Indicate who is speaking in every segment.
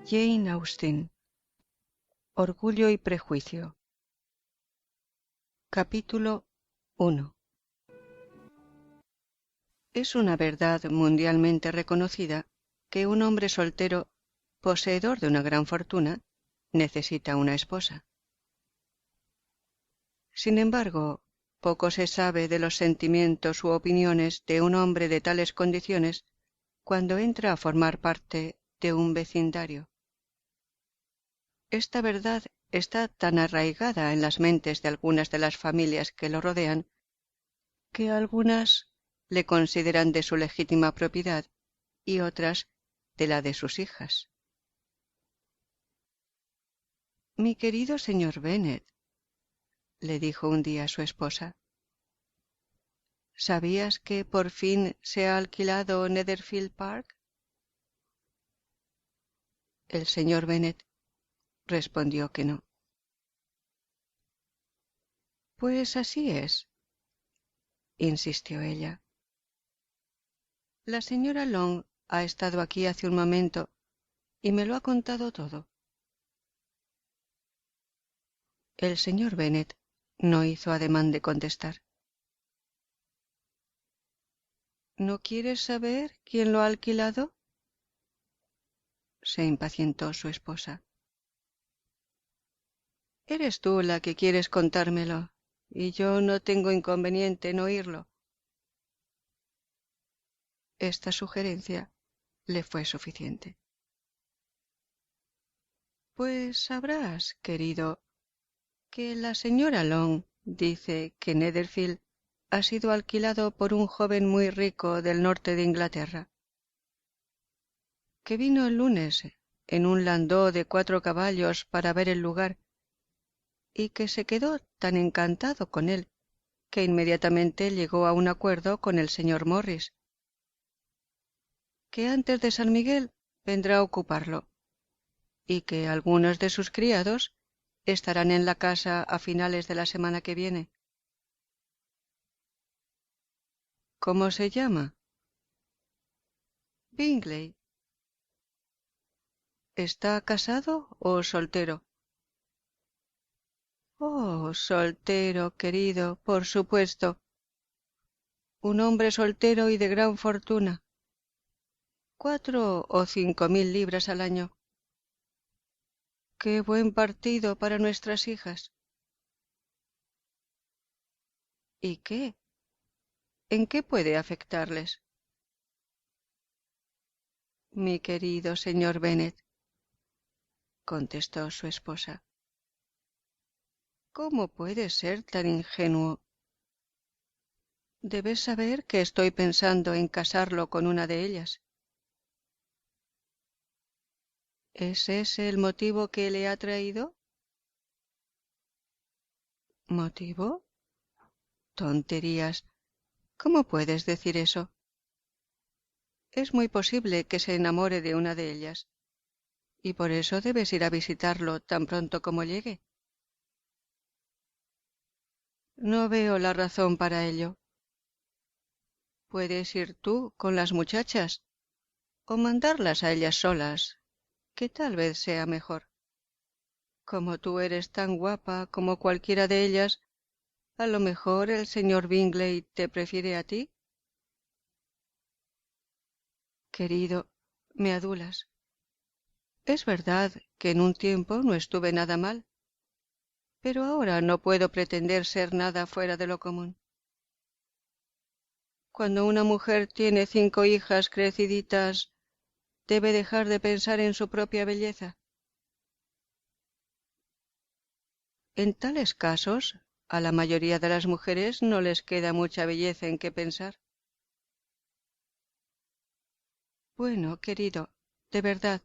Speaker 1: Jane Austen. Orgullo y prejuicio. Capítulo 1. Es una verdad mundialmente reconocida que un hombre soltero, poseedor de una gran fortuna, necesita una esposa. Sin embargo, poco se sabe de los sentimientos u opiniones de un hombre de tales condiciones cuando entra a formar parte de un vecindario. Esta verdad está tan arraigada en las mentes de algunas de las familias que lo rodean, que algunas le consideran de su legítima propiedad y otras de la de sus hijas. Mi querido señor Bennet, le dijo un día a su esposa, ¿sabías que por fin se ha alquilado Netherfield Park? El señor Bennet respondió que no. Pues así es, insistió ella. La señora Long ha estado aquí hace un momento y me lo ha contado todo. El señor Bennet no hizo ademán de contestar. ¿No quieres saber quién lo ha alquilado? Se impacientó su esposa. Eres tú la que quieres contármelo, y yo no tengo inconveniente en oírlo. Esta sugerencia le fue suficiente. Pues sabrás, querido, que la señora Long dice que Netherfield ha sido alquilado por un joven muy rico del norte de Inglaterra, que vino el lunes en un landó de 4 caballos para ver el lugar, y que se quedó tan encantado con él que inmediatamente llegó a un acuerdo con el señor Morris, que antes de San Miguel vendrá a ocuparlo, y que algunos de sus criados estarán en la casa a finales de la semana que viene. ¿Cómo se llama? Bingley. ¿Está casado o soltero? Oh, soltero, querido, por supuesto. Un hombre soltero y de gran fortuna. 4 o 5 libras al año. ¡Qué buen partido para nuestras hijas! ¿Y qué? ¿En qué puede afectarles? Mi querido señor Bennet, contestó su esposa, ¿cómo puedes ser tan ingenuo? Debes saber que estoy pensando en casarlo con una de ellas. ¿Es ese el motivo que le ha traído? ¿Motivo? Tonterías. ¿Cómo puedes decir eso? Es muy posible que se enamore de una de ellas, y por eso debes ir a visitarlo tan pronto como llegue. No veo la razón para ello. Puedes ir tú con las muchachas, o mandarlas a ellas solas, que tal vez sea mejor. Como tú eres tan guapa como cualquiera de ellas, a lo mejor el señor Bingley te prefiere a ti. Querido, me adulas. Es verdad que en un tiempo no estuve nada mal, pero ahora no puedo pretender ser nada fuera de lo común. Cuando una mujer tiene 5 hijas creciditas, ¿debe dejar de pensar en su propia belleza? En tales casos, a la mayoría de las mujeres no les queda mucha belleza en qué pensar. Bueno, querido, de verdad,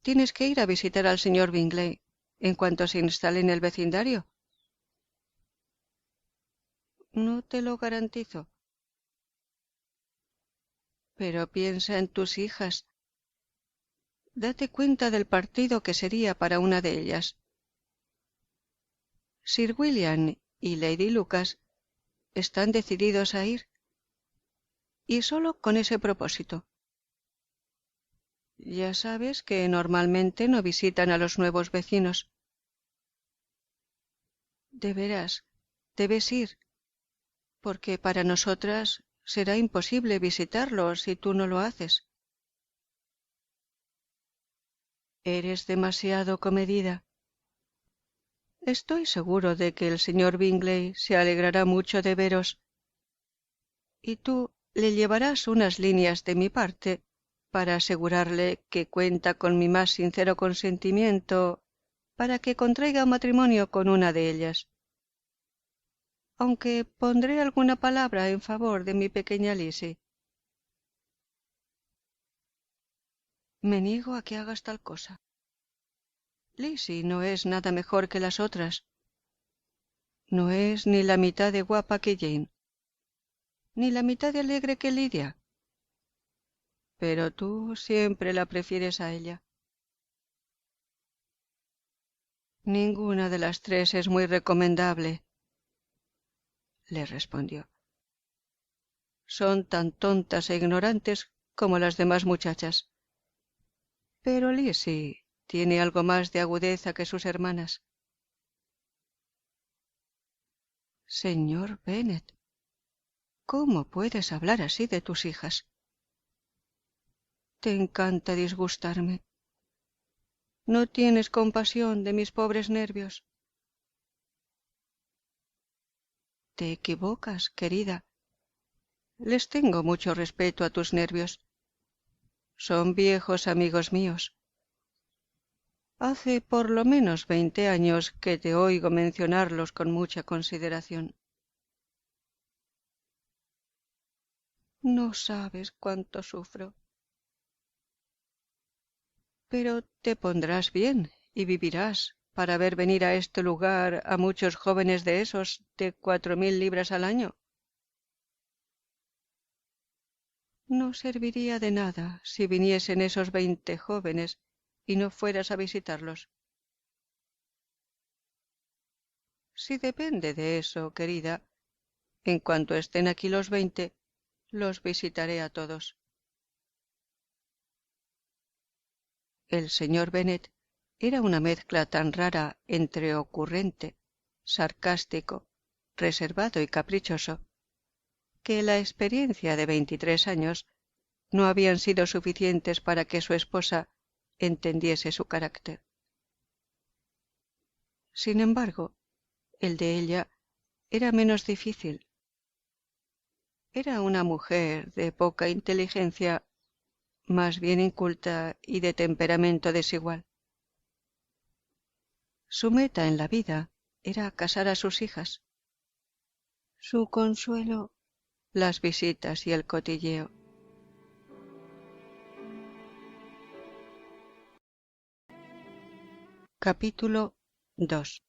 Speaker 1: tienes que ir a visitar al señor Bingley en cuanto se instale en el vecindario. No te lo garantizo. Pero piensa en tus hijas. Date cuenta del partido que sería para una de ellas. Sir William y Lady Lucas están decididos a ir, y solo con ese propósito. Ya sabes que normalmente no visitan a los nuevos vecinos. De veras, debes ir, porque para nosotras será imposible visitarlos si tú no lo haces. Eres demasiado comedida. Estoy seguro de que el señor Bingley se alegrará mucho de veros, y tú le llevarás unas líneas de mi parte para asegurarle que cuenta con mi más sincero consentimiento para que contraiga matrimonio con una de ellas, aunque pondré alguna palabra en favor de mi pequeña Lizzie. Me niego a que hagas tal cosa. Lizzie no es nada mejor que las otras. No es ni la mitad de guapa que Jane, ni la mitad de alegre que Lidia. Pero tú siempre la prefieres a ella. Ninguna de las tres es muy recomendable, le respondió. Son tan tontas e ignorantes como las demás muchachas. Pero Lizzie tiene algo más de agudeza que sus hermanas. Señor Bennet, ¿cómo puedes hablar así de tus hijas? Te encanta disgustarme. ¿No tienes compasión de mis pobres nervios? Te equivocas, querida. Les tengo mucho respeto a tus nervios. Son viejos amigos míos. Hace por lo menos 20 años que te oigo mencionarlos con mucha consideración. No sabes cuánto sufro. Pero te pondrás bien y vivirás para ver venir a este lugar a muchos jóvenes de esos de 4000 libras al año. No serviría de nada si viniesen esos 20 jóvenes y no fueras a visitarlos. Si depende de eso, querida, en cuanto estén aquí los 20, los visitaré a todos. El señor Bennet era una mezcla tan rara entre ocurrente, sarcástico, reservado y caprichoso, que la experiencia de 23 años no habían sido suficientes para que su esposa entendiese su carácter. Sin embargo, el de ella era menos difícil. Era una mujer de poca inteligencia, más bien inculta y de temperamento desigual. Su meta en la vida era casar a sus hijas. Su consuelo, las visitas y el cotilleo. Capítulo 2.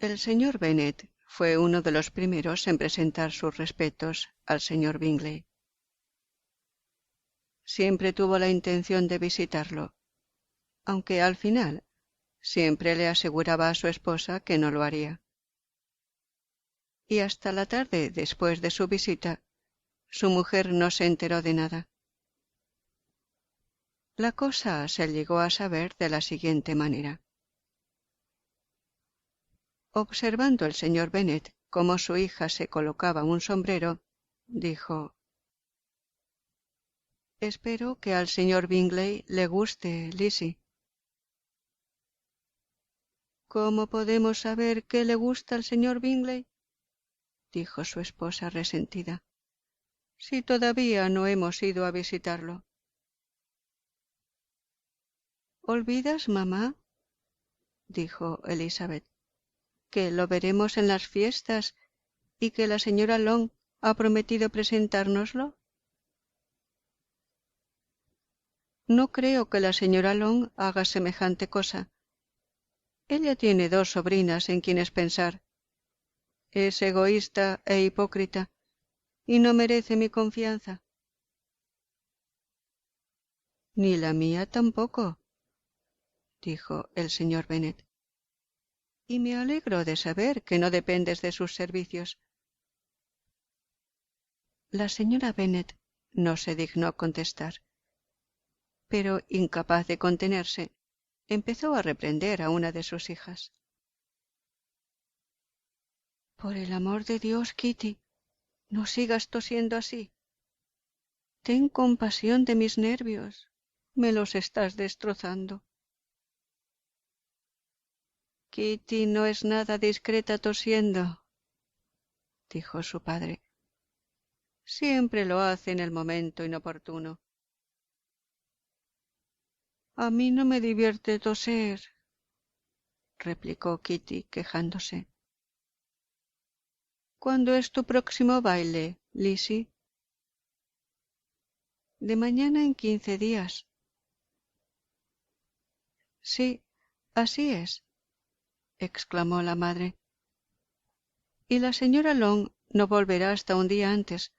Speaker 1: El señor Bennet fue uno de los primeros en presentar sus respetos al señor Bingley. Siempre tuvo la intención de visitarlo, aunque al final siempre le aseguraba a su esposa que no lo haría. Y hasta la tarde después de su visita, su mujer no se enteró de nada. La cosa se llegó a saber de la siguiente manera. Observando el señor Bennet cómo su hija se colocaba un sombrero, dijo: «Espero que al señor Bingley le guste, Lizzie». «¿Cómo podemos saber qué le gusta al señor Bingley?», dijo su esposa resentida, «si todavía no hemos ido a visitarlo». «¿Olvidas, mamá?», dijo Elizabeth, «que lo veremos en las fiestas y que la señora Long ha prometido presentárnoslo». «No creo que la señora Long haga semejante cosa. Ella tiene 2 sobrinas en quienes pensar. Es egoísta e hipócrita y no merece mi confianza». «Ni la mía tampoco», dijo el señor Bennet, «y me alegro de saber que no dependes de sus servicios». La señora Bennet no se dignó contestar, pero incapaz de contenerse, empezó a reprender a una de sus hijas. Por el amor de Dios, Kitty, no sigas tosiendo así. Ten compasión de mis nervios. Me los estás destrozando. Kitty no es nada discreta tosiendo, dijo su padre. Siempre lo hace en el momento inoportuno. A mí no me divierte toser, replicó Kitty quejándose. ¿Cuándo es tu próximo baile, Lizzie? De mañana en 15 días. Sí, así es, exclamó la madre. Y la señora Long no volverá hasta un día antes,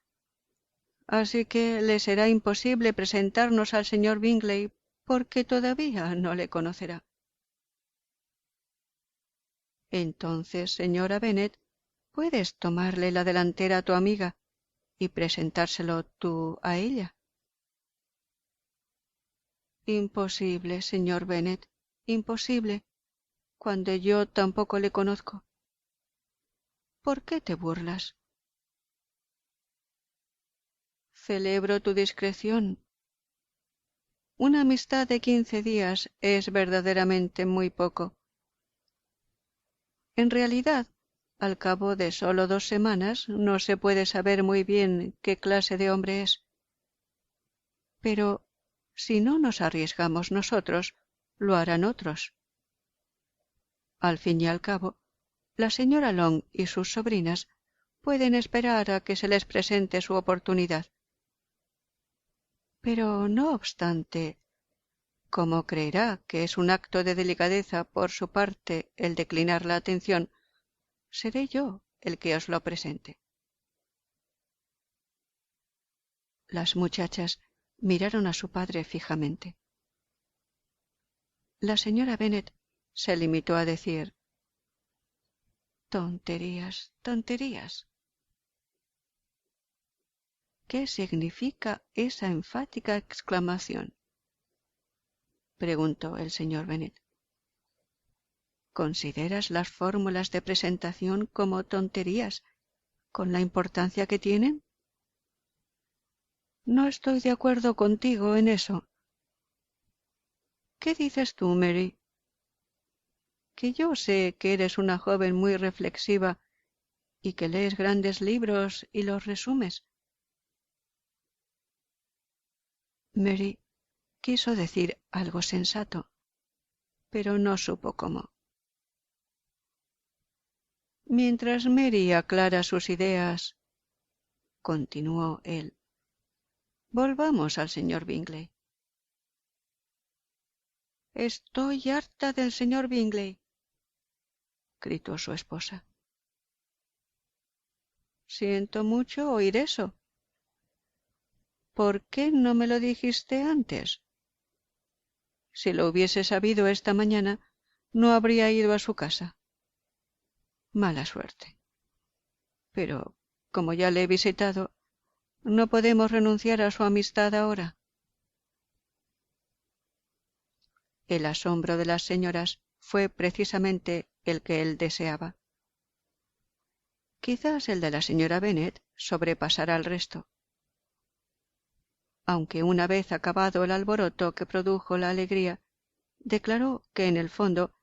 Speaker 1: así que le será imposible presentarnos al señor Bingley porque todavía no le conocerá. Entonces, señora Bennet, puedes tomarle la delantera a tu amiga y presentárselo tú a ella. Imposible, señor Bennet, imposible, cuando yo tampoco le conozco. ¿Por qué te burlas? Celebro tu discreción. Una amistad de 15 días es verdaderamente muy poco. En realidad, al cabo de solo 2 semanas no se puede saber muy bien qué clase de hombre es. Pero si no nos arriesgamos nosotros, lo harán otros. Al fin y al cabo, la señora Long y sus sobrinas pueden esperar a que se les presente su oportunidad. Pero, no obstante, como creerá que es un acto de delicadeza por su parte el declinar la atención, seré yo el que os lo presente. Las muchachas miraron a su padre fijamente. La señora Bennet se limitó a decir: tonterías, tonterías. ¿Qué significa esa enfática exclamación?, preguntó el señor Bennet. ¿Consideras las fórmulas de presentación como tonterías, con la importancia que tienen? No estoy de acuerdo contigo en eso. ¿Qué dices tú, Mary? Que yo sé que eres una joven muy reflexiva y que lees grandes libros y los resumes. Mary quiso decir algo sensato, pero no supo cómo. Mientras Mary aclara sus ideas, continuó él, volvamos al señor Bingley. Estoy harta del señor Bingley, gritó su esposa. Siento mucho oír eso. ¿Por qué no me lo dijiste antes? Si lo hubiese sabido esta mañana, no habría ido a su casa. Mala suerte. Pero, como ya le he visitado, no podemos renunciar a su amistad ahora. El asombro de las señoras fue precisamente el que él deseaba. Quizás el de la señora Bennet sobrepasara al resto. Aunque una vez acabado el alboroto que produjo la alegría, declaró que en el fondo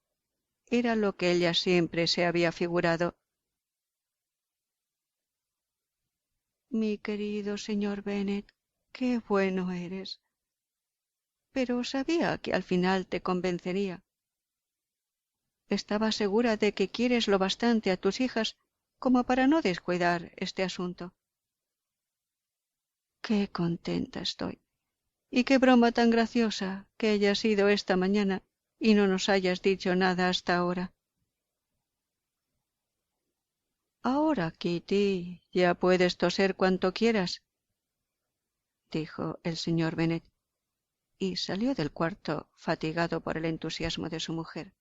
Speaker 1: era lo que ella siempre se había figurado. Mi querido señor Bennet, qué bueno eres. Pero sabía que al final te convencería. Estaba segura de que quieres lo bastante a tus hijas como para no descuidar este asunto. Qué contenta estoy. Y qué broma tan graciosa que hayas ido esta mañana y no nos hayas dicho nada hasta ahora. Ahora, Kitty, ya puedes toser cuanto quieras, dijo el señor Bennet, y salió del cuarto fatigado por el entusiasmo de su mujer.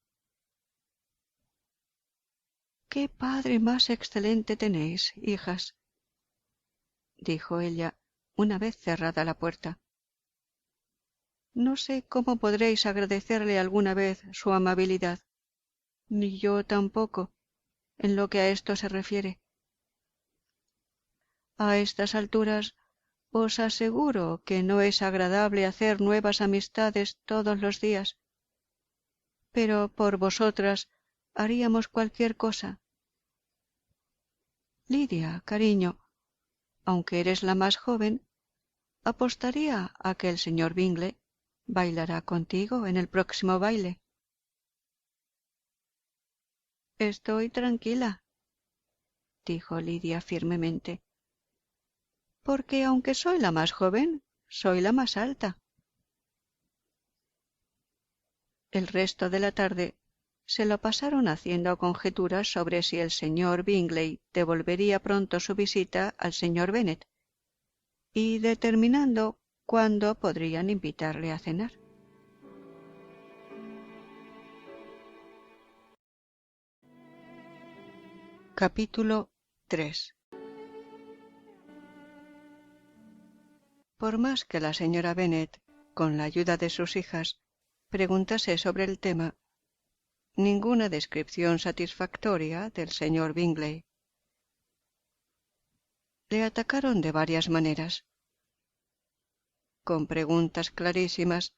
Speaker 1: ¡Qué padre más excelente tenéis, hijas!, dijo ella, una vez cerrada la puerta. No sé cómo podréis agradecerle alguna vez su amabilidad, ni yo tampoco, en lo que a esto se refiere. A estas alturas os aseguro que no es agradable hacer nuevas amistades todos los días, pero por vosotras haríamos cualquier cosa. Lidia, cariño, aunque eres la más joven, apostaría a que el señor Bingley bailará contigo en el próximo baile. Estoy tranquila, dijo Lidia firmemente, porque aunque soy la más joven, soy la más alta. El resto de la tarde se lo pasaron haciendo conjeturas sobre si el señor Bingley devolvería pronto su visita al señor Bennet y determinando cuándo podrían invitarle a cenar. Capítulo 3. Por más que la señora Bennet, con la ayuda de sus hijas, preguntase sobre el tema, ninguna descripción satisfactoria del señor Bingley. Le atacaron de varias maneras, con preguntas clarísimas,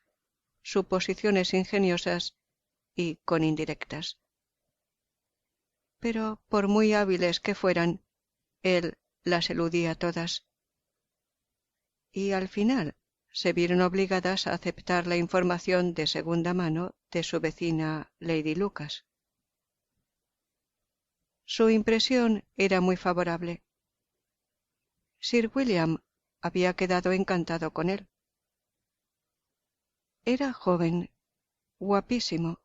Speaker 1: suposiciones ingeniosas y con indirectas. Pero por muy hábiles que fueran, él las eludía todas, y al final se vieron obligadas a aceptar la información de segunda mano de su vecina Lady Lucas. Su impresión era muy favorable. Sir William había quedado encantado con él. Era joven, guapísimo,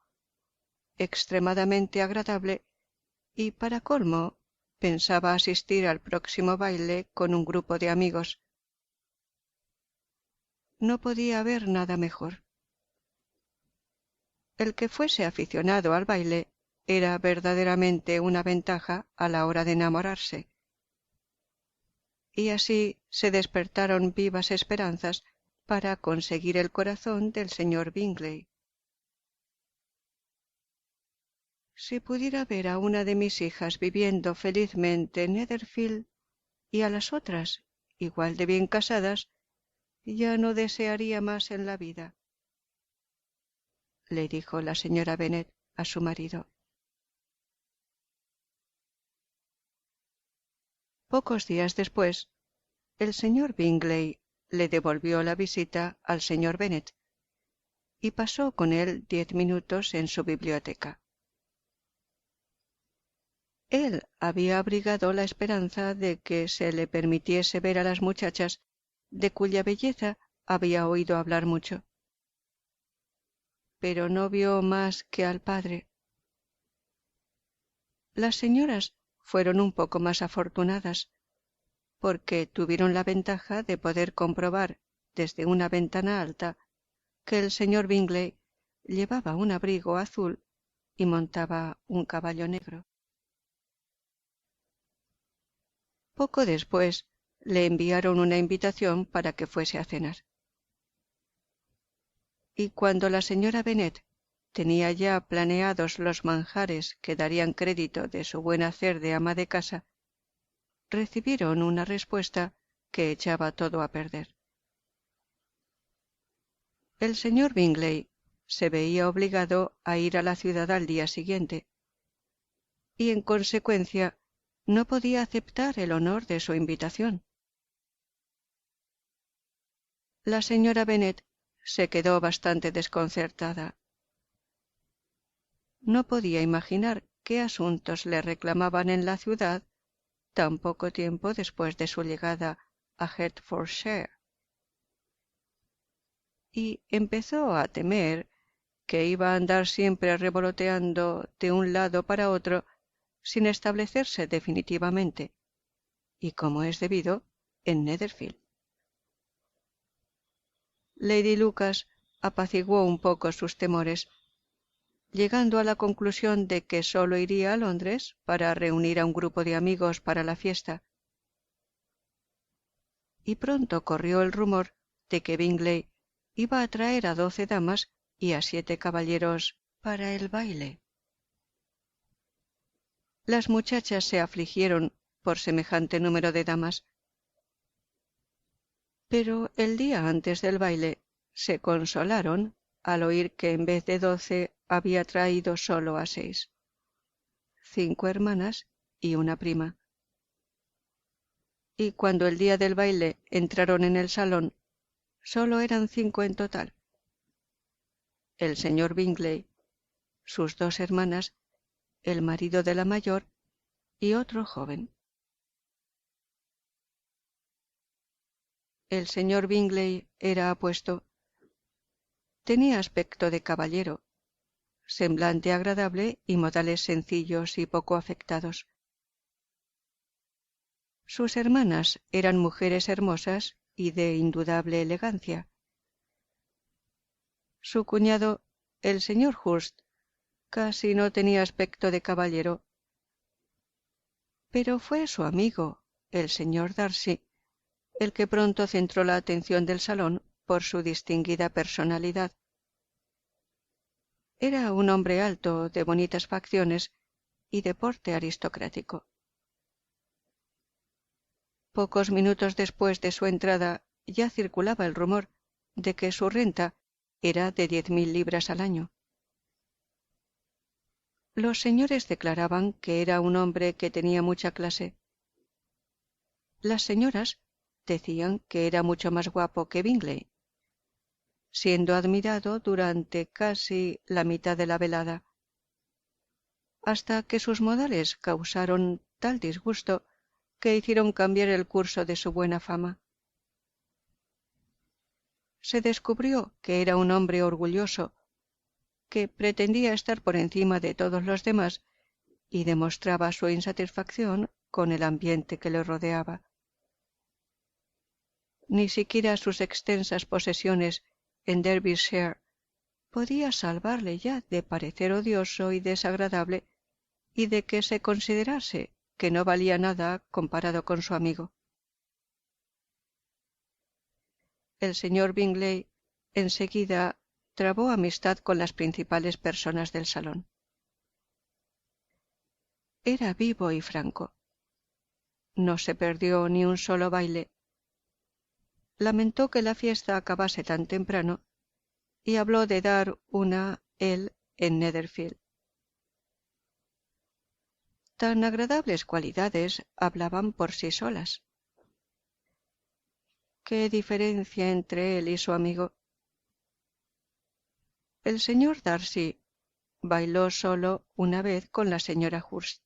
Speaker 1: extremadamente agradable y, para colmo, pensaba asistir al próximo baile con un grupo de amigos. No podía haber nada mejor. El que fuese aficionado al baile era verdaderamente una ventaja a la hora de enamorarse. Y así se despertaron vivas esperanzas para conseguir el corazón del señor Bingley. Si pudiera ver a una de mis hijas viviendo felizmente en Netherfield y a las otras igual de bien casadas, ya no desearía más en la vida, le dijo la señora Bennet a su marido. Pocos días después, el señor Bingley le devolvió la visita al señor Bennet y pasó con él 10 minutos en su biblioteca. Él había abrigado la esperanza de que se le permitiese ver a las muchachas de cuya belleza había oído hablar mucho, pero no vio más que al padre. Las señoras fueron un poco más afortunadas, porque tuvieron la ventaja de poder comprobar desde una ventana alta que el señor Bingley llevaba un abrigo azul y montaba un caballo negro. Poco después le enviaron una invitación para que fuese a cenar. Y cuando la señora Bennet tenía ya planeados los manjares que darían crédito de su buen hacer de ama de casa, recibieron una respuesta que echaba todo a perder. El señor Bingley se veía obligado a ir a la ciudad al día siguiente, y en consecuencia no podía aceptar el honor de su invitación. La señora Bennet se quedó bastante desconcertada. No podía imaginar qué asuntos le reclamaban en la ciudad tan poco tiempo después de su llegada a Hertfordshire, y empezó a temer que iba a andar siempre revoloteando de un lado para otro sin establecerse definitivamente, y como es debido, en Netherfield. Lady Lucas apaciguó un poco sus temores, llegando a la conclusión de que sólo iría a Londres para reunir a un grupo de amigos para la fiesta. y pronto corrió el rumor de que Bingley iba a traer a 12 damas y a 7 caballeros para el baile. Las muchachas se afligieron por semejante número de damas, pero el día antes del baile se consolaron al oír que en vez de 12 había traído solo a 6, 5 hermanas y una prima. Y cuando el día del baile entraron en el salón, solo eran 5 en total: el señor Bingley, sus 2 hermanas, el marido de la mayor y otro joven. El señor Bingley era apuesto, tenía aspecto de caballero, semblante agradable y modales sencillos y poco afectados. Sus hermanas eran mujeres hermosas y de indudable elegancia. Su cuñado, el señor Hurst, casi no tenía aspecto de caballero, pero fue su amigo, el señor Darcy, el que pronto centró la atención del salón por su distinguida personalidad. Era un hombre alto, de bonitas facciones y de porte aristocrático. Pocos minutos después de su entrada ya circulaba el rumor de que su renta era de 10.000 libras al año. Los señores declaraban que era un hombre que tenía mucha clase. Las señoras decían que era mucho más guapo que Bingley, siendo admirado durante casi la mitad de la velada, hasta que sus modales causaron tal disgusto que hicieron cambiar el curso de su buena fama. Se descubrió que era un hombre orgulloso, que pretendía estar por encima de todos los demás y demostraba su insatisfacción con el ambiente que le rodeaba. Ni siquiera sus extensas posesiones en Derbyshire podía salvarle ya de parecer odioso y desagradable y de que se considerase que no valía nada comparado con su amigo. El señor Bingley enseguida trabó amistad con las principales personas del salón. Era vivo y franco. No se perdió ni un solo baile. Lamentó que la fiesta acabase tan temprano y habló de dar una él en Netherfield. Tan agradables cualidades hablaban por sí solas. ¿Qué diferencia entre él y su amigo? El señor Darcy bailó solo una vez con la señora Hurst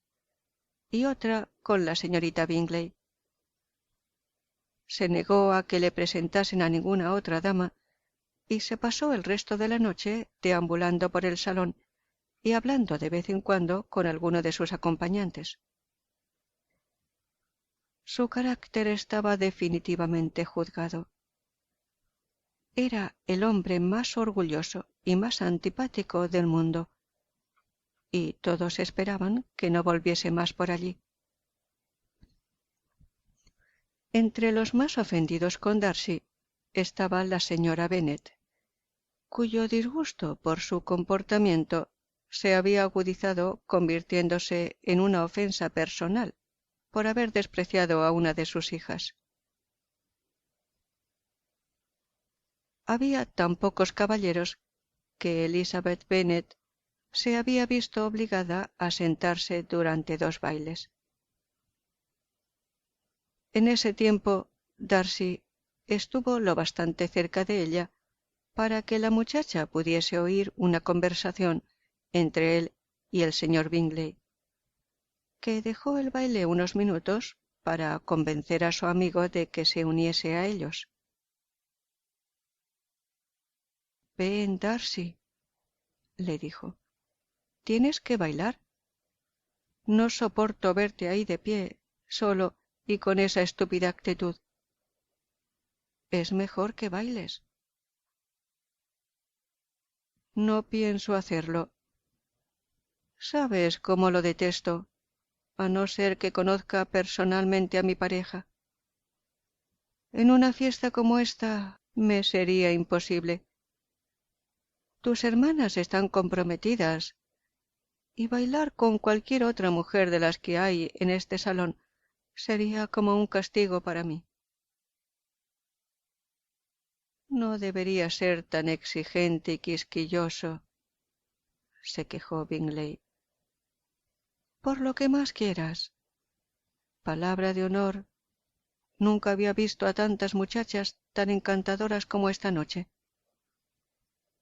Speaker 1: y otra con la señorita Bingley. Se negó a que le presentasen a ninguna otra dama y se pasó el resto de la noche deambulando por el salón y hablando de vez en cuando con alguno de sus acompañantes. Su carácter estaba definitivamente juzgado. Era el hombre más orgulloso y más antipático del mundo, y todos esperaban que no volviese más por allí. Entre los más ofendidos con Darcy estaba la señora Bennet, cuyo disgusto por su comportamiento se había agudizado convirtiéndose en una ofensa personal por haber despreciado a una de sus hijas. Había tan pocos caballeros que Elizabeth Bennet se había visto obligada a sentarse durante 2 bailes. En ese tiempo Darcy estuvo lo bastante cerca de ella para que la muchacha pudiese oír una conversación entre él y el señor Bingley, que dejó el baile unos minutos para convencer a su amigo de que se uniese a ellos. «Ven, Darcy», le dijo, «tienes que bailar. No soporto verte ahí de pie, solo y con esa estúpida actitud. Es mejor que bailes». «No pienso hacerlo. Sabes cómo lo detesto, a no ser que conozca personalmente a mi pareja. En una fiesta como esta me sería imposible. Tus hermanas están comprometidas, y bailar con cualquier otra mujer de las que hay en este salón sería como un castigo para mí. No debería ser tan exigente y quisquilloso, se quejó Bingley. Por lo que más quieras. Palabra de honor, nunca había visto a tantas muchachas tan encantadoras como esta noche.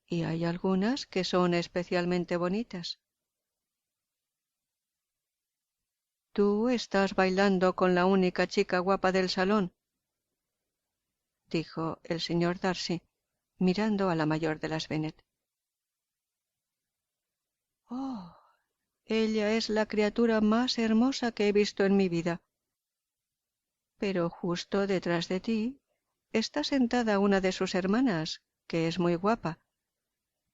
Speaker 1: Y hay algunas que son especialmente bonitas. Tú estás bailando con la única chica guapa del salón, dijo el señor Darcy, mirando a la mayor de las Bennet. Oh, ella es la criatura más hermosa que he visto en mi vida. Pero justo detrás de ti está sentada una de sus hermanas, que es muy guapa,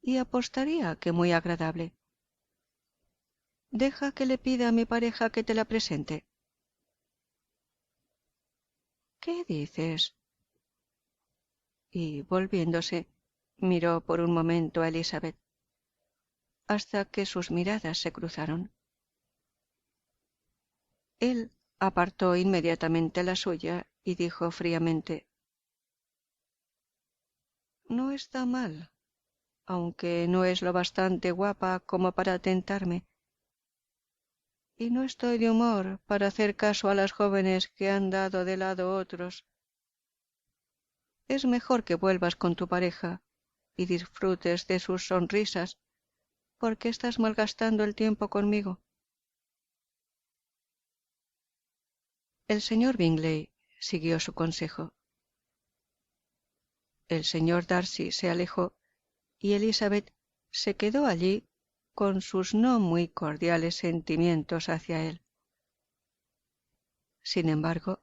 Speaker 1: y apostaría que muy agradable. Deja que le pida a mi pareja que te la presente. ¿Qué dices? Y volviéndose, miró por un momento a Elizabeth, hasta que sus miradas se cruzaron. Él apartó inmediatamente la suya y dijo fríamente: No está mal, aunque no es lo bastante guapa como para tentarme, y no estoy de humor para hacer caso a las jóvenes que han dado de lado otros. Es mejor que vuelvas con tu pareja y disfrutes de sus sonrisas, porque estás malgastando el tiempo conmigo. El señor Bingley siguió su consejo. El señor Darcy se alejó y Elizabeth se quedó allí con sus no muy cordiales sentimientos hacia él. Sin embargo,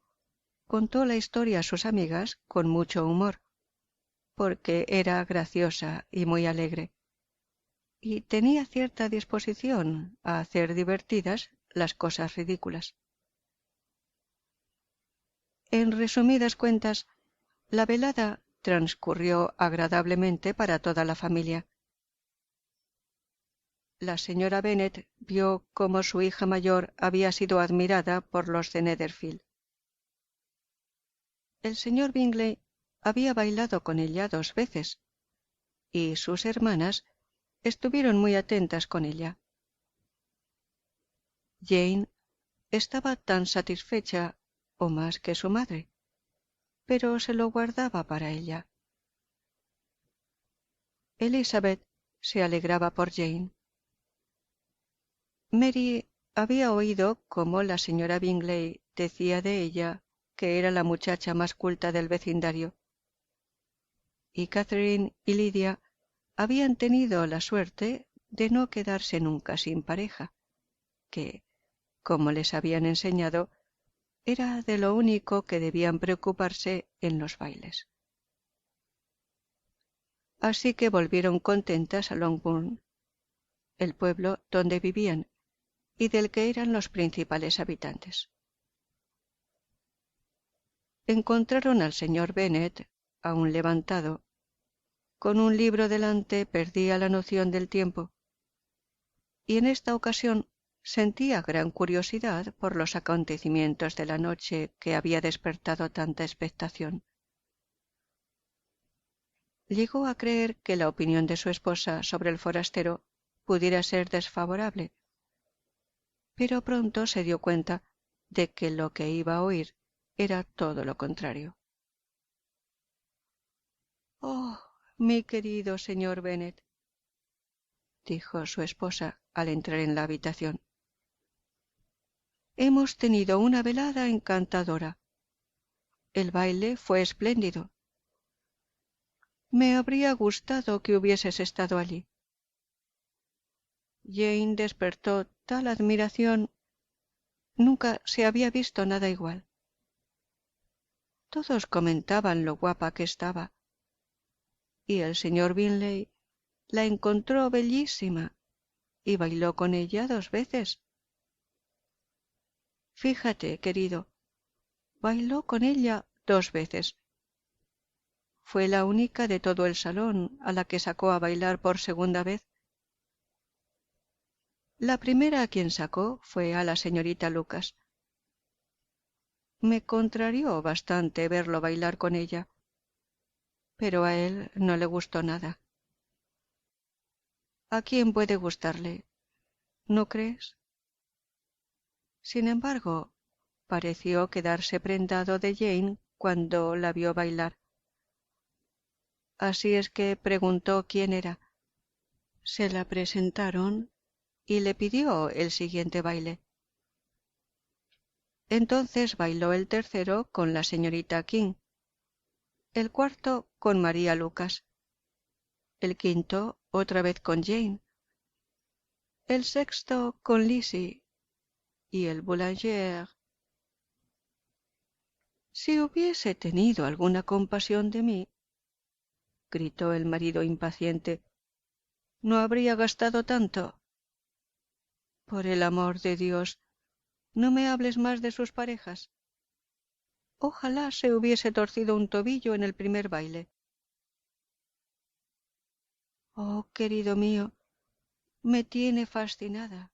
Speaker 1: contó la historia a sus amigas con mucho humor, porque era graciosa y muy alegre, y tenía cierta disposición a hacer divertidas las cosas ridículas. En resumidas cuentas, la velada transcurrió agradablemente para toda la familia. La señora Bennet vio cómo su hija mayor había sido admirada por los de Netherfield. El señor Bingley había bailado con ella 2 veces, y sus hermanas estuvieron muy atentas con ella. Jane estaba tan satisfecha o más que su madre, pero se lo guardaba para ella. Elizabeth se alegraba por Jane. Mary había oído cómo la señora Bingley decía de ella que era la muchacha más culta del vecindario, y Catherine y Lydia habían tenido la suerte de no quedarse nunca sin pareja, que, como les habían enseñado, era de lo único que debían preocuparse en los bailes. Así que volvieron contentas a Longbourn, el pueblo donde vivían y del que eran los principales habitantes. Encontraron al señor Bennet, aún levantado. Con un libro delante perdía la noción del tiempo, y en esta ocasión sentía gran curiosidad por los acontecimientos de la noche que había despertado tanta expectación. Llegó a creer que la opinión de su esposa sobre el forastero pudiera ser desfavorable, pero pronto se dio cuenta de que lo que iba a oír era todo lo contrario. «Oh, mi querido señor Bennet», dijo su esposa al entrar en la habitación, «hemos tenido una velada encantadora. El baile fue espléndido. Me habría gustado que hubieses estado allí. Jane despertó tal admiración. Nunca se había visto nada igual. Todos comentaban lo guapa que estaba, y el señor Bingley la encontró bellísima y bailó con ella 2 veces. Fíjate, querido, bailó con ella 2 veces, fue la única de todo el salón a la que sacó a bailar por segunda vez. La primera a quien sacó fue a la señorita Lucas. Me contrarió bastante verlo bailar con ella, pero a él no le gustó nada. ¿A quién puede gustarle? ¿No crees? Sin embargo, pareció quedarse prendado de Jane cuando la vio bailar. Así es que preguntó quién era. Se la presentaron y le pidió el siguiente baile. Entonces bailó el tercero con la señorita King, el cuarto con María Lucas, el quinto otra vez con Jane, el sexto con Lizzie y el Boulanger. Si hubiese tenido alguna compasión de mí, gritó el marido impaciente, no habría gastado tanto. Por el amor de Dios, no me hables más de sus parejas. Ojalá se hubiese torcido un tobillo en el primer baile. Oh, querido mío, me tiene fascinada.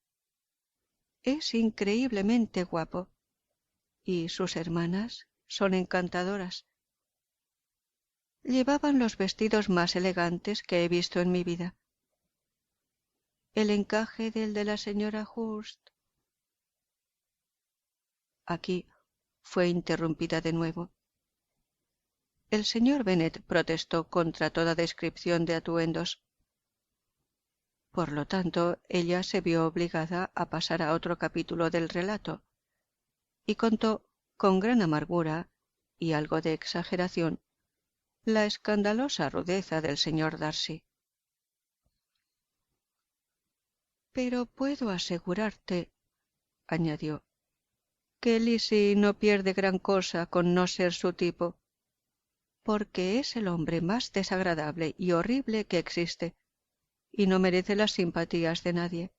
Speaker 1: Es increíblemente guapo, y sus hermanas son encantadoras. Llevaban los vestidos más elegantes que he visto en mi vida. El encaje del de la señora Hurst. Aquí fue interrumpida de nuevo. El señor Bennet protestó contra toda descripción de atuendos. Por lo tanto, ella se vio obligada a pasar a otro capítulo del relato, y contó con gran amargura y algo de exageración la escandalosa rudeza del señor Darcy. Pero puedo asegurarte, añadió, que Lizzie no pierde gran cosa con no ser su tipo, porque es el hombre más desagradable y horrible que existe, y no merece las simpatías de nadie.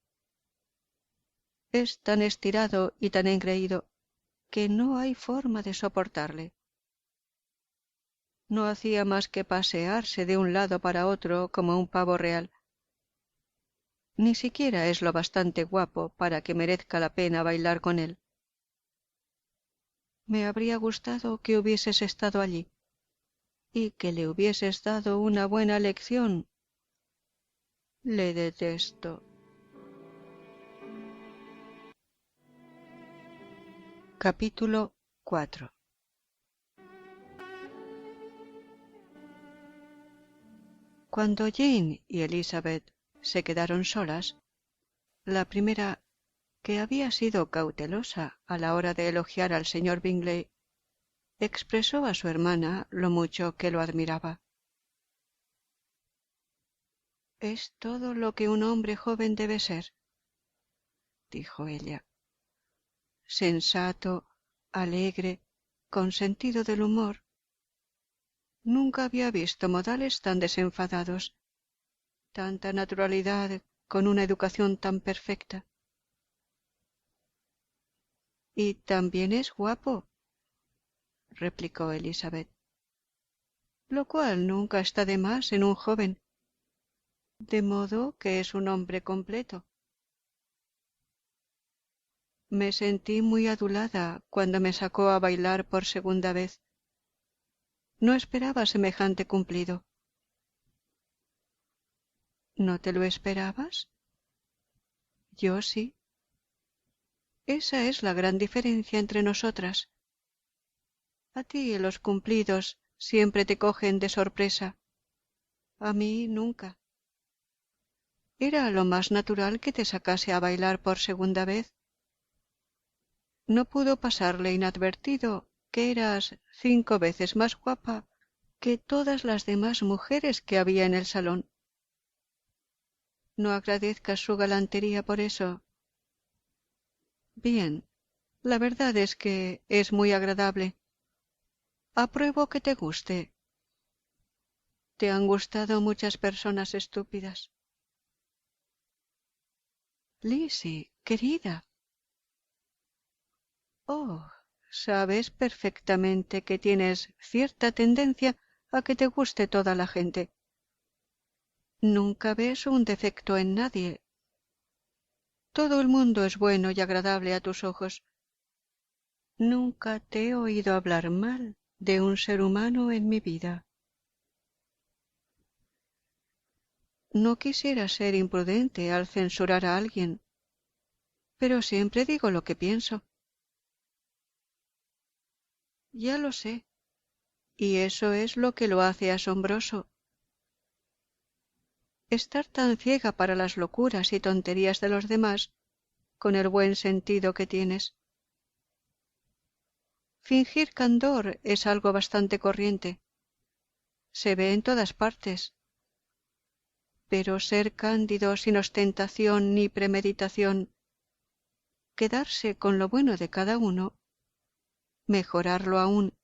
Speaker 1: Es tan estirado y tan engreído que no hay forma de soportarle. No hacía más que pasearse de un lado para otro como un pavo real. Ni siquiera es lo bastante guapo para que merezca la pena bailar con él. Me habría gustado que hubieses estado allí y que le hubieses dado una buena lección. Le detesto. Capítulo 4. Cuando Jane y Elizabeth se quedaron solas, la primera, que había sido cautelosa a la hora de elogiar al señor Bingley, expresó a su hermana lo mucho que lo admiraba. «Es todo lo que un hombre joven debe ser», dijo ella. «Sensato, alegre, con sentido del humor. Nunca había visto modales tan desenfadados, tanta naturalidad con una educación tan perfecta. Y también es guapo», replicó Elizabeth, «lo cual nunca está de más en un joven, de modo que es un hombre completo». Me sentí muy adulada cuando me sacó a bailar por segunda vez. No esperaba semejante cumplido. ¿No te lo esperabas? Yo sí. Esa es la gran diferencia entre nosotras. A ti los cumplidos siempre te cogen de sorpresa. A mí nunca. Era lo más natural que te sacase a bailar por segunda vez. No pudo pasarle inadvertido que eras 5 veces más guapa que todas las demás mujeres que había en el salón. No agradezcas su galantería por eso. Bien, la verdad es que es muy agradable. Apruebo que te guste. Te han gustado muchas personas estúpidas. Lizzie, querida. Oh, sabes perfectamente que tienes cierta tendencia a que te guste toda la gente. Nunca ves un defecto en nadie. Todo el mundo es bueno y agradable a tus ojos. Nunca te he oído hablar mal de un ser humano en mi vida. No quisiera ser imprudente al censurar a alguien, pero siempre digo lo que pienso. Ya lo sé, y eso es lo que lo hace asombroso. Estar tan ciega para las locuras y tonterías de los demás, con el buen sentido que tienes. Fingir candor es algo bastante corriente. Se ve en todas partes. Pero ser cándido sin ostentación ni premeditación, quedarse con lo bueno de cada uno, mejorarlo aún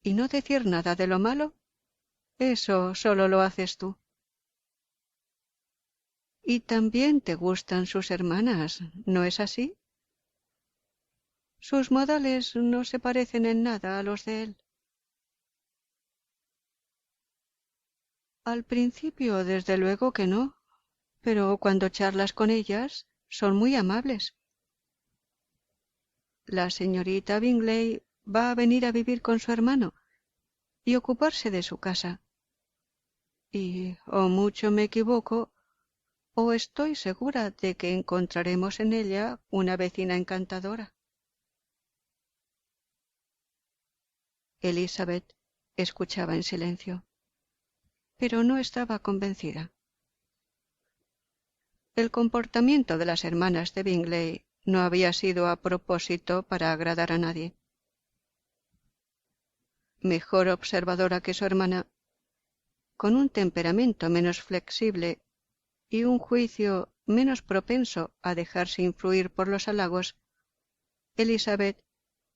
Speaker 1: y no decir nada de lo malo, eso solo lo haces tú. Y también te gustan sus hermanas, ¿no es así? Sus modales no se parecen en nada a los de él. Al principio, desde luego que no, pero cuando charlas con ellas, son muy amables. La señorita Bingley va a venir a vivir con su hermano y ocuparse de su casa. Y, o mucho me equivoco, o estoy segura de que encontraremos en ella una vecina encantadora. Elizabeth escuchaba en silencio, pero no estaba convencida. El comportamiento de las hermanas de Bingley no había sido a propósito para agradar a nadie. Mejor observadora que su hermana, con un temperamento menos flexible y un juicio menos propenso a dejarse influir por los halagos, Elizabeth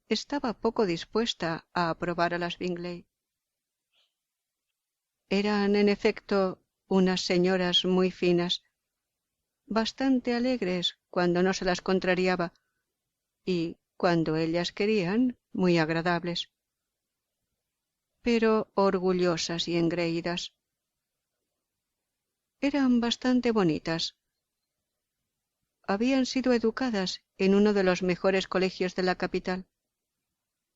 Speaker 1: estaba poco dispuesta a aprobar a las Bingley. Eran, en efecto, unas señoras muy finas, bastante alegres cuando no se las contrariaba y, cuando ellas querían, muy agradables, pero orgullosas y engreídas. Eran bastante bonitas. Habían sido educadas en uno de los mejores colegios de la capital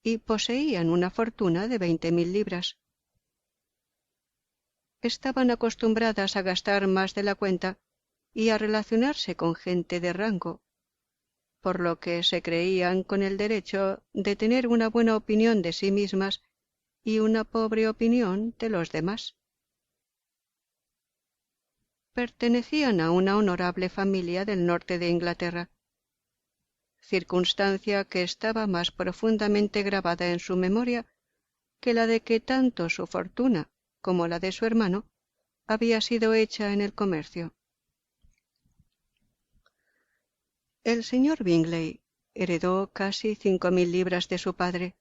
Speaker 1: y poseían una fortuna de 20.000 libras. Estaban acostumbradas a gastar más de la cuenta y a relacionarse con gente de rango, por lo que se creían con el derecho de tener una buena opinión de sí mismas y una pobre opinión de los demás. Pertenecían a una honorable familia del norte de Inglaterra, circunstancia que estaba más profundamente grabada en su memoria que la de que tanto su fortuna como la de su hermano había sido hecha en el comercio. El señor Bingley heredó casi 5.000 libras de su padre,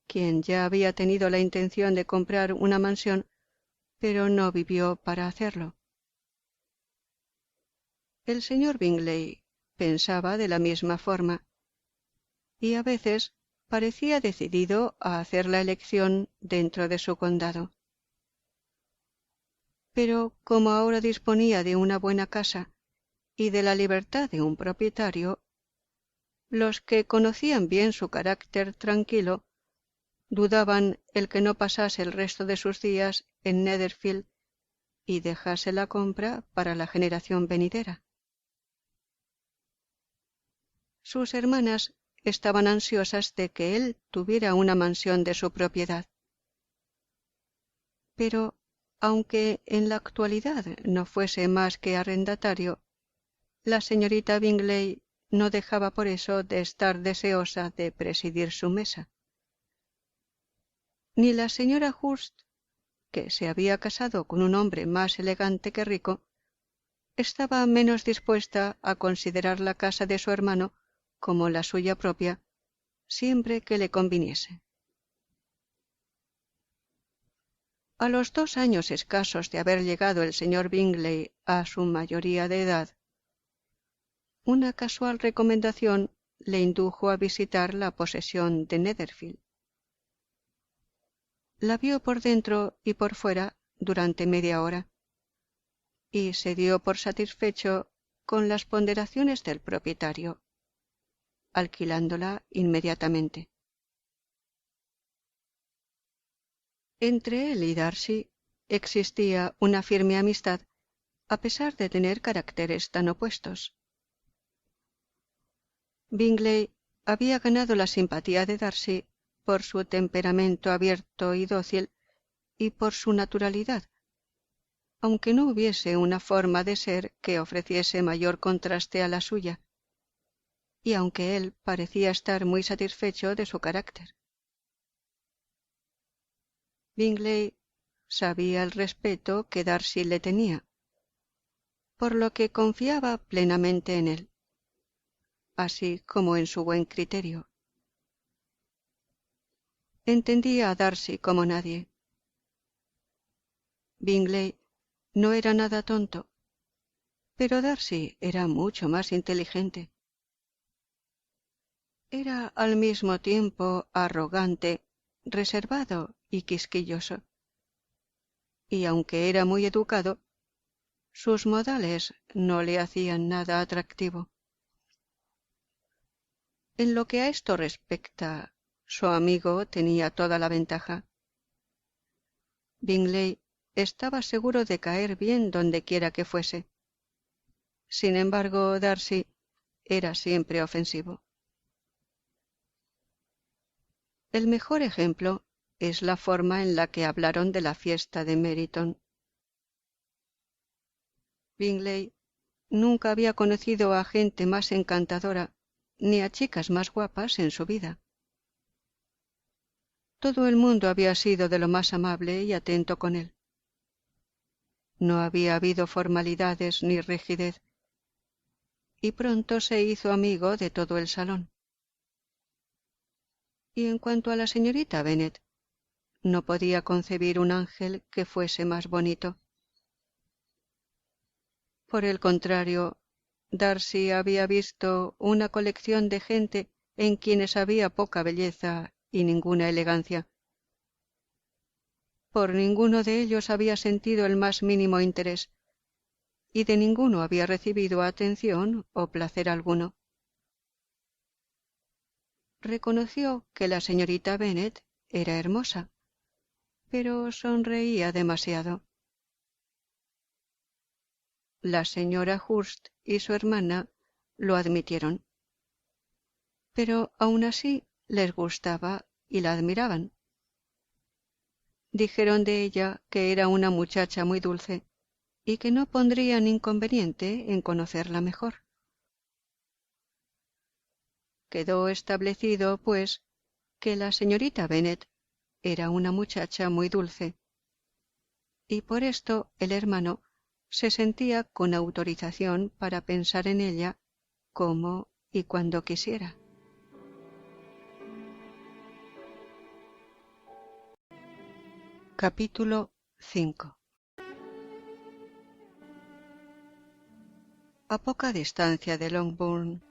Speaker 1: quien ya había tenido la intención de comprar una mansión, pero no vivió para hacerlo. El señor Bingley pensaba de la misma forma, y a veces parecía decidido a hacer la elección dentro de su condado. Pero como ahora disponía de una buena casa y de la libertad de un propietario, los que conocían bien su carácter tranquilo dudaban el que no pasase el resto de sus días en Netherfield y dejase la compra para la generación venidera. Sus hermanas estaban ansiosas de que él tuviera una mansión de su propiedad. Pero, aunque en la actualidad no fuese más que arrendatario, la señorita Bingley no dejaba por eso de estar deseosa de presidir su mesa. Ni la señora Hurst, que se había casado con un hombre más elegante que rico, estaba menos dispuesta a considerar la casa de su hermano como la suya propia, siempre que le conviniese. A los 2 años escasos de haber llegado el señor Bingley a su mayoría de edad, una casual recomendación le indujo a visitar la posesión de Netherfield. la vio por dentro y por fuera durante media hora, y se dio por satisfecho con las ponderaciones del propietario, alquilándola inmediatamente. Entre él y Darcy existía una firme amistad, a pesar de tener caracteres tan opuestos. Bingley había ganado la simpatía de Darcy por su temperamento abierto y dócil y por su naturalidad, aunque no hubiese una forma de ser que ofreciese mayor contraste a la suya, y aunque él parecía estar muy satisfecho de su carácter. Bingley sabía el respeto que Darcy le tenía, por lo que confiaba plenamente en él, así como en su buen criterio. Entendía a Darcy como nadie. Bingley no era nada tonto, pero Darcy era mucho más inteligente. Era al mismo tiempo arrogante, reservado y quisquilloso. Y aunque era muy educado, sus modales no le hacían nada atractivo. En lo que a esto respecta, su amigo tenía toda la ventaja. Bingley estaba seguro de caer bien donde quiera que fuese. Sin embargo, Darcy era siempre ofensivo. El mejor ejemplo es la forma en la que hablaron de la fiesta de Meryton. Bingley nunca había conocido a gente más encantadora ni a chicas más guapas en su vida. Todo el mundo había sido de lo más amable y atento con él. No había habido formalidades ni rigidez, y pronto se hizo amigo de todo el salón. Y en cuanto a la señorita Bennet, no podía concebir un ángel que fuese más bonito. Por el contrario, Darcy había visto una colección de gente en quienes había poca belleza y ninguna elegancia. Por ninguno de ellos había sentido el más mínimo interés, y de ninguno había recibido atención o placer alguno. Reconoció que la señorita Bennet era hermosa, pero sonreía demasiado. La señora Hurst y su hermana lo admitieron, pero aun así les gustaba y la admiraban. Dijeron de ella que era una muchacha muy dulce y que no pondrían inconveniente en conocerla mejor. Quedó establecido, pues, que la señorita Bennet era una muchacha muy dulce, y por esto el hermano se sentía con autorización para pensar en ella como y cuando quisiera. Capítulo 5. A poca distancia de Longbourn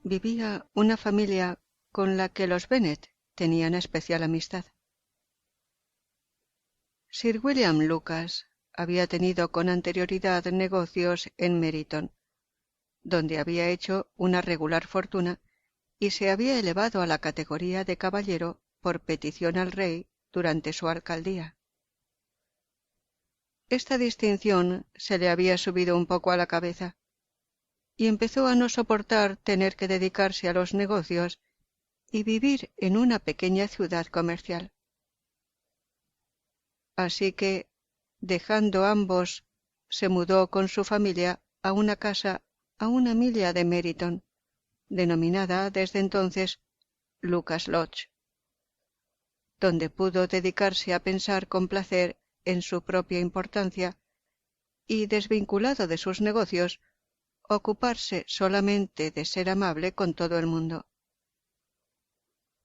Speaker 1: vivía una familia con la que los Bennet tenían especial amistad. Sir William Lucas había tenido con anterioridad negocios en Meryton, donde había hecho una regular fortuna y se había elevado a la categoría de caballero por petición al rey durante su alcaldía. Esta distinción se le había subido un poco a la cabeza, y empezó a no soportar tener que dedicarse a los negocios y vivir en una pequeña ciudad comercial. Así que, dejando ambos, se mudó con su familia a una casa a una milla de Meryton, denominada desde entonces Lucas Lodge, donde pudo dedicarse a pensar con placer en su propia importancia y, desvinculado de sus negocios, ocuparse solamente de ser amable con todo el mundo.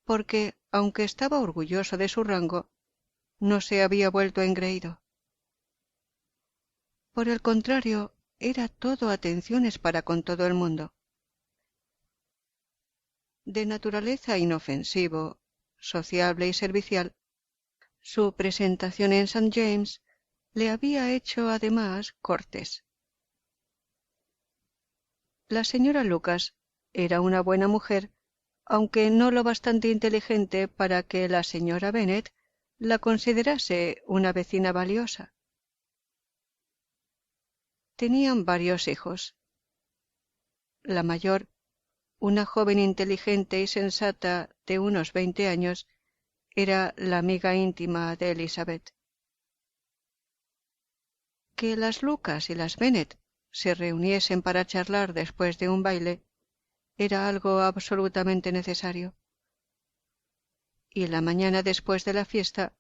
Speaker 1: Porque, aunque estaba orgulloso de su rango, no se había vuelto engreído. Por el contrario, era todo atenciones para con todo el mundo. De naturaleza inofensivo, sociable y servicial, Su presentación en St. James le había hecho además cortes. La señora Lucas era una buena mujer, aunque no lo bastante inteligente para que la señora Bennet la considerase una vecina valiosa. Tenían varios hijos. La mayor, una joven inteligente y sensata de unos 20 años, era la amiga íntima de Elizabeth. Que las Lucas y las Bennet se reuniesen para charlar después de un baile era algo absolutamente necesario. Y la mañana después de la fiesta,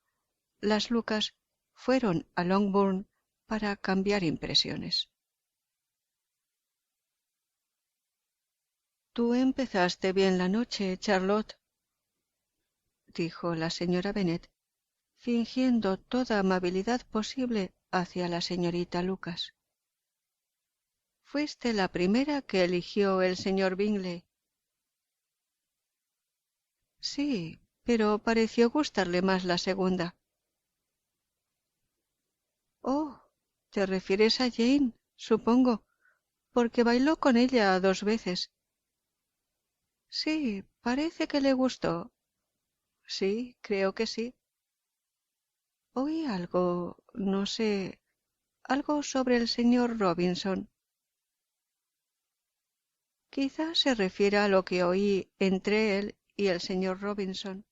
Speaker 1: las Lucas fueron a Longbourn para cambiar impresiones. Tú empezaste bien la noche, Charlotte, dijo la señora Bennet, fingiendo toda amabilidad posible hacia la señorita Lucas. Fuiste la primera que eligió el señor Bingley. Sí, pero pareció gustarle más la segunda. Oh, te refieres a Jane, supongo, porque bailó con ella 2 veces. Sí, parece que le gustó. Sí, creo que sí. Oí algo, no sé, algo sobre el señor Robinson. Quizás se refiera a lo que oí entre él y el señor Robinson.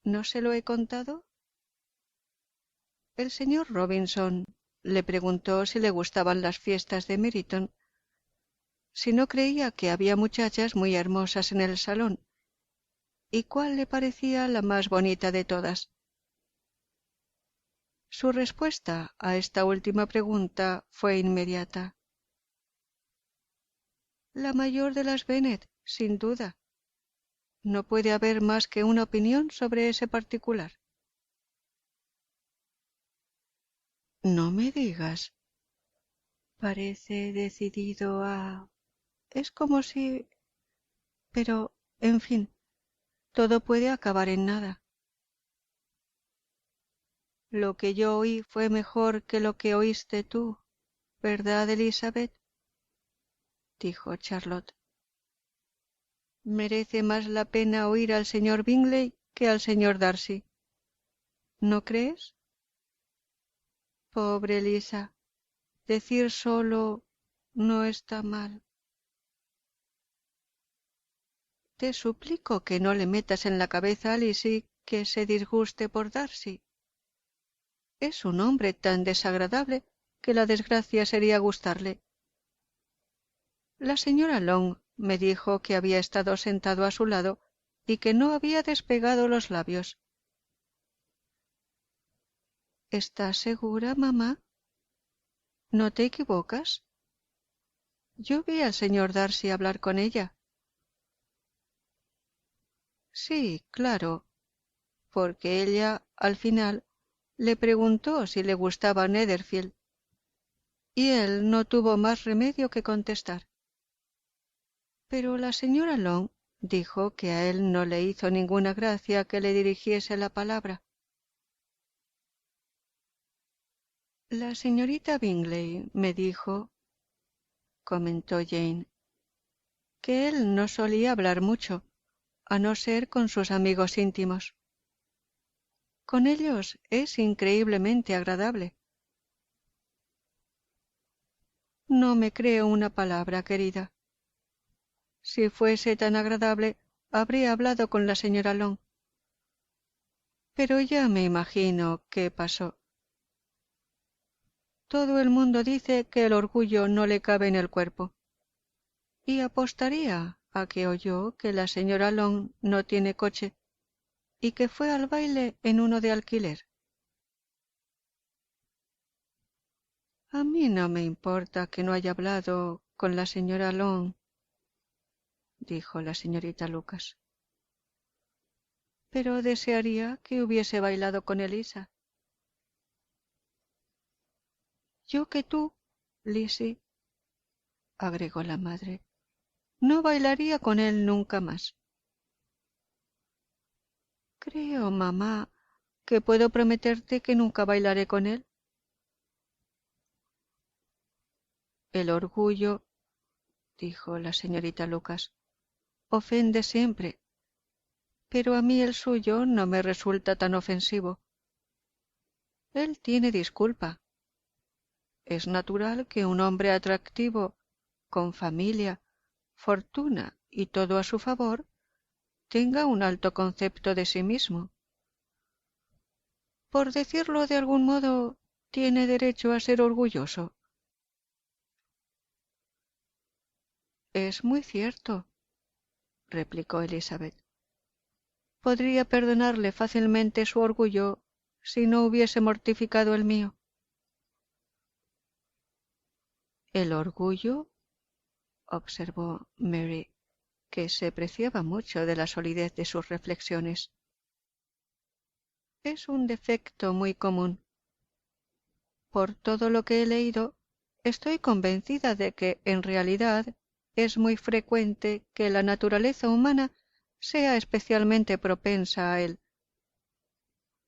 Speaker 1: ¿No se lo he contado? El señor Robinson le preguntó si le gustaban las fiestas de Meryton, si no creía que había muchachas muy hermosas en el salón, y cuál le parecía la más bonita de todas. Su respuesta a esta última pregunta fue inmediata. La mayor de las Bennet, sin duda. No puede haber más que una opinión sobre ese particular. No me digas. Parece decidido a... Es como si... Pero, en fin, todo puede acabar en nada. Lo que yo oí fue mejor que lo que oíste tú, ¿verdad, Elizabeth? Dijo Charlotte. Merece más la pena oír al señor Bingley que al señor Darcy. ¿No crees? Pobre Lisa, decir solo no está mal. Te suplico que no le metas en la cabeza a Lizzie que se disguste por Darcy. Es un hombre tan desagradable que la desgracia sería gustarle. La señora Long me dijo que había estado sentado a su lado y que no había despegado los labios. ¿Estás segura, mamá? ¿No te equivocas? Yo vi al señor Darcy hablar con ella. Sí, claro, porque ella, al final, le preguntó si le gustaba Netherfield, y él no tuvo más remedio que contestar. Pero la señora Long dijo que a él no le hizo ninguna gracia que le dirigiese la palabra. La señorita Bingley me dijo, comentó Jane, que él no solía hablar mucho, a no ser con sus amigos íntimos. Con ellos es increíblemente agradable. No me creo una palabra, querida. Si fuese tan agradable, habría hablado con la señora Long. Pero ya me imagino qué pasó. Todo el mundo dice que el orgullo no le cabe en el cuerpo. Y apostaría a que oyó que la señora Long no tiene coche y que fue al baile en uno de alquiler. A mí no me importa que no haya hablado con la señora Long, dijo la señorita Lucas. Pero desearía que hubiese bailado con Elisa. Yo que tú, Lizzie, agregó la madre, no bailaría con él nunca más. Creo, mamá, que puedo prometerte que nunca bailaré con él. El orgullo, dijo la señorita Lucas, ofende siempre, pero a mí el suyo no me resulta tan ofensivo. Él tiene disculpa. Es natural que un hombre atractivo, con familia, fortuna y todo a su favor, tenga un alto concepto de sí mismo. Por decirlo de algún modo, tiene derecho a ser orgulloso. Es muy cierto, replicó Elizabeth. Podría perdonarle fácilmente su orgullo si no hubiese mortificado el mío. El orgullo, observó Mary, que se preciaba mucho de la solidez de sus reflexiones, es un defecto muy común. Por todo lo que he leído, estoy convencida de que, en realidad, es muy frecuente que la naturaleza humana sea especialmente propensa a él.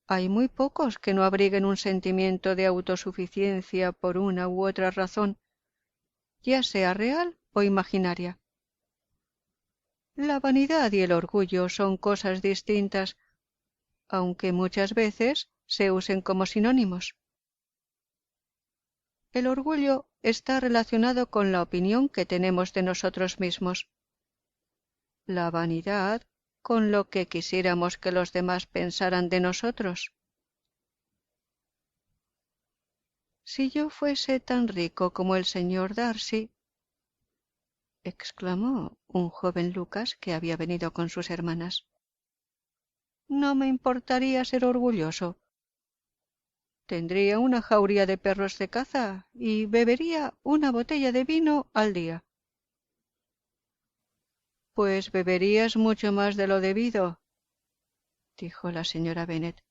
Speaker 1: Hay muy pocos que no abriguen un sentimiento de autosuficiencia por una u otra razón, ya sea real o imaginaria. La vanidad y el orgullo son cosas distintas, aunque muchas veces se usen como sinónimos. El orgullo está relacionado con la opinión que tenemos de nosotros mismos. La vanidad con lo que quisiéramos que los demás pensaran de nosotros. Si yo fuese tan rico como el señor Darcy, exclamó un joven Lucas que había venido con sus hermanas, no me importaría ser orgulloso. Tendría una jauría de perros de caza y bebería una botella de vino al día. Pues beberías mucho más de lo debido, dijo la señora Bennet.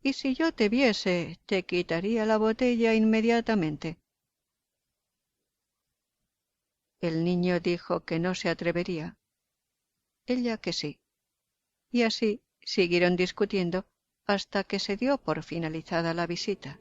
Speaker 1: Y si yo te viese, te quitaría la botella inmediatamente. El niño dijo que no se atrevería. Ella que sí. Y así siguieron discutiendo hasta que se dio por finalizada la visita.